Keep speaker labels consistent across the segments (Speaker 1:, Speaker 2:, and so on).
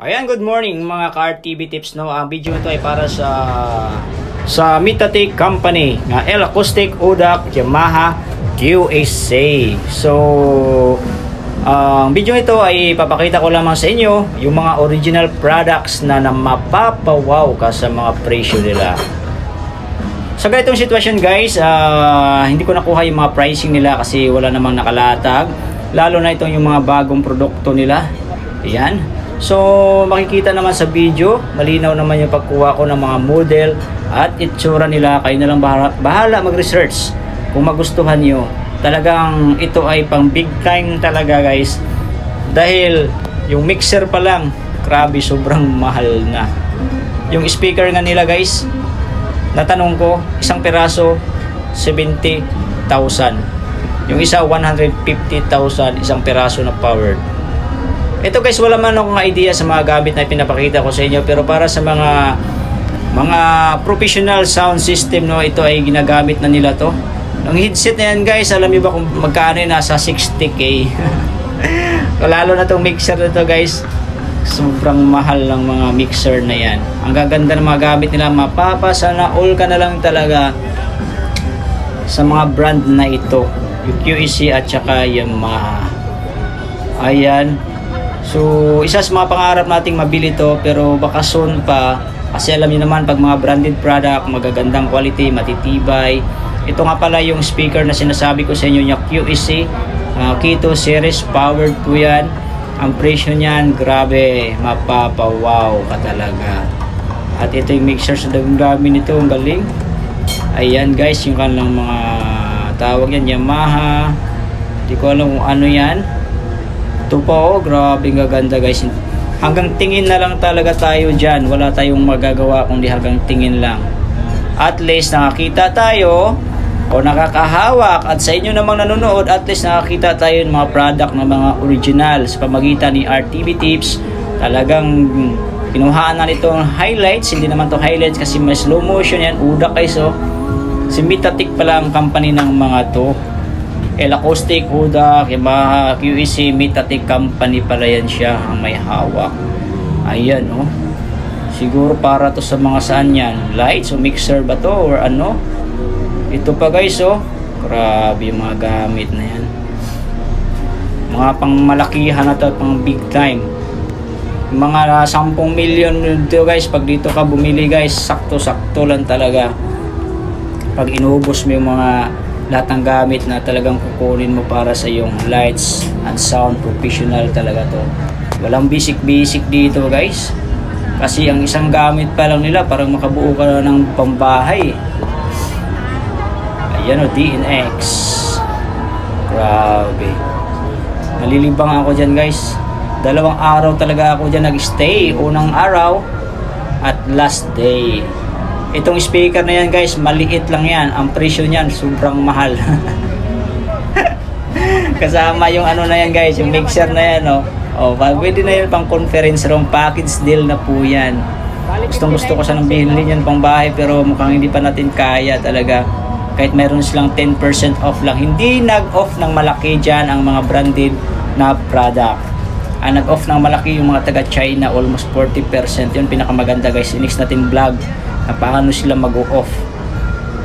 Speaker 1: Ayan, good morning mga ka-RTV tips, no. Ang video ito ay para sa Mitatic Company na L Acoustic Udak Yamaha QSA. So ang video ito ay papakita ko lamang sa inyo yung mga original products na mapapawaw ka sa mga presyo nila. Sa ganitong sitwasyon guys, hindi ko nakuha yung mga pricing nila kasi wala namang nakalatag, lalo na itong yung mga bagong produkto nila. Ayan. So makikita naman sa video, malinaw naman yung pagkuha ko ng mga model at itsura nila. Kayo na lang bahala mag-research kung magustuhan nyo. Talagang ito ay pang big time talaga guys, dahil yung mixer pa lang, grabe, sobrang mahal na. Yung speaker nga nila guys, natanong ko, isang piraso 70,000, yung isa 150,000, isang piraso na powered. Ito guys, wala man akong idea sa mga gamit na pinapakita ko sa inyo, pero para sa mga professional sound system, no, ito ay ginagamit na nila to. Ang headset na yan guys, alam niyo ba kung magkano yun? Nasa 60k. Lalo na tong mixer na to guys, sobrang mahal ng mga mixer na yan. Ang gaganda ng mga gamit nila, mapapasana all ka na lang talaga sa mga brand na ito, yung QSA at saka Yamaha. Ayan. So isa sa mga pangarap nating mabili to, pero baka soon pa, kasi alam niyo naman pag mga branded product, magagandang quality, matitibay. Ito nga pala yung speaker na sinasabi ko sa inyo, yung QSA Keto series, powered po yan. Ang presyo niyan, grabe, mapapawaw ka talaga. At ito yung mixer sa gamit nito, ang galing. Ayan guys, yung kanilang mga tawag yan, Yamaha, hindi ko alam kung ano yan. Ito po, grabe gaganda guys. Hanggang tingin na lang talaga tayo dyan, wala tayong magagawa kundi hanggang tingin lang. At least nakakita tayo o nakakahawak, at sa inyo namang nanonood, at least nakakita tayo ng mga product na mga original sa pamagitan ni RTV Tips. Talagang pinuhaan na nitong highlights, hindi naman to highlights kasi may slow motion yan, udak guys. So si Mitatic pala ang company ng mga to, L Acoustic Udak Yamaha QSA Mitatic Company pala yan, siya ang may hawak. Ayan oh, siguro para to sa mga saan yan, lights o mixer ba to or ano. Ito pa guys oh, grabe yung mga gamit na yan, mga pang malakihan na to, pang big time. Mga 10 million dito guys, pag dito ka bumili guys, sakto-sakto lang talaga. Pag inubos mo yung mga lahat ng gamit na talagang kukunin mo para sa yung lights and sound, professional talaga to. Walang basic dito guys, kasi ang isang gamit pa lang nila parang makabuo ka na ng pambahay. Ayan o, DNX, grabe, nalilibang ako dyan guys. 2 araw talaga ako dyan nag-stay, unang araw at last day. Itong speaker na yan guys, maliit lang yan, ang presyo niyan sobrang mahal. Kasama yung ano na yan guys, yung mixer na yan oh, pwede na yan pang conference room, package deal na po yan. Gusto ko sanang bilhin yan pang bahay, pero mukhang hindi pa natin kaya talaga. Kahit meron silang 10% off lang, hindi nag-off ng malaki dyan ang mga branded na product. Ang nag-off ng malaki yung mga taga China, almost 40%. Yun pinakamaganda guys. Next natin vlog na paano sila mag-off.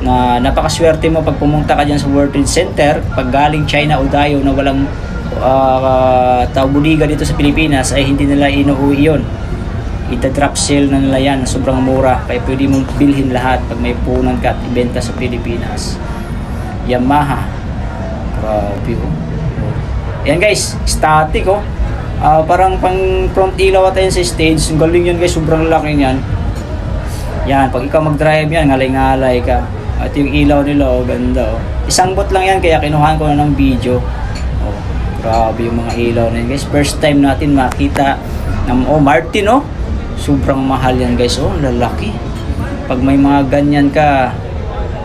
Speaker 1: Na napakaswerte mo pag pumunta ka dyan sa World Trade Center, pag galing China o Dayo na walang budiga dito sa Pilipinas, ay hindi nila inuuwi yun. Ita-drop sale na nila yan, sobrang mura, kaya pwede mong bilhin lahat pag may punan ka at ibenta sa Pilipinas. Yamaha, grabe oh. Yan guys, static oh. Parang pang front ilaw at yan sa stage, ang galing yan guys, sobrang laki yan. Yan, pag ikaw mag-drive yan, ngalay-ngalay ka. At yung ilaw nila oh, ganda oh. Isang bot lang yan, kaya kinuhaan ko na ng video. Oh, grabe yung mga ilaw na yan guys. First time natin makita ng Martin oh. Sobrang mahal yan guys oh, lalaki. Pag may mga ganyan ka,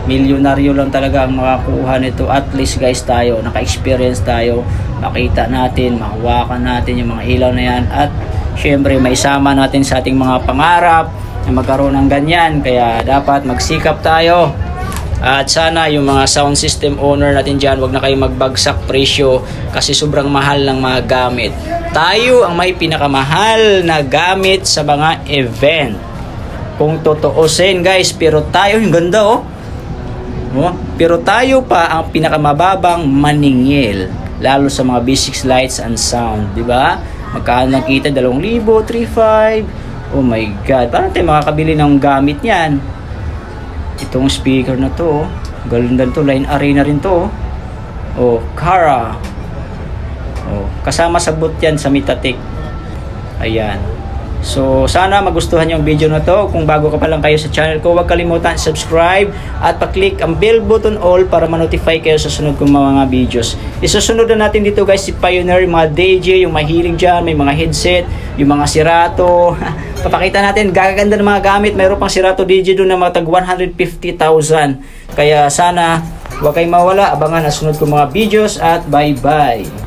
Speaker 1: milyonaryo lang talaga ang makakuha nito. At least guys tayo, naka-experience tayo, makita natin, mahawakan natin yung mga ilaw na yan. At syempre may sama natin sa ating mga pangarap na magkaroon ng ganyan. Kaya dapat magsikap tayo At sana yung mga sound system owner natin dyan, wag na kayong magbagsak presyo kasi sobrang mahal ng mga gamit. Tayo ang may pinakamahal na gamit sa mga event. Kung totoosin guys, pero tayo, yung ganda oh. Pero tayo pa ang pinakamababang maningil, lalo sa mga basics lights and sound, di ba? Magkano nakita? 2,000, 3,500. Oh my god, paano tayo makakabili ng gamit niyan? Itong speaker na to, ganda to, Line Arena rin to. Oh, Kara. Oh, kasama sa booth yan sa Mitatik. Ayan. So, sana magustuhan yung video na to. Kung bago ka pa lang kayo sa channel ko, huwag kalimutan subscribe at pa-click ang bell button all para ma-notify kayo sa sunod kong mga videos. Isusunod na natin dito guys si Pioneer, yung mga DJ, yung mahilig dyan, may mga headset, yung mga Serato. Papakita natin, gaganda ng mga gamit. Mayroon pang Serato DJ doon na matag 150,000. Kaya sana huwag kayong mawala. Abangan ang sunod kong mga videos at bye-bye.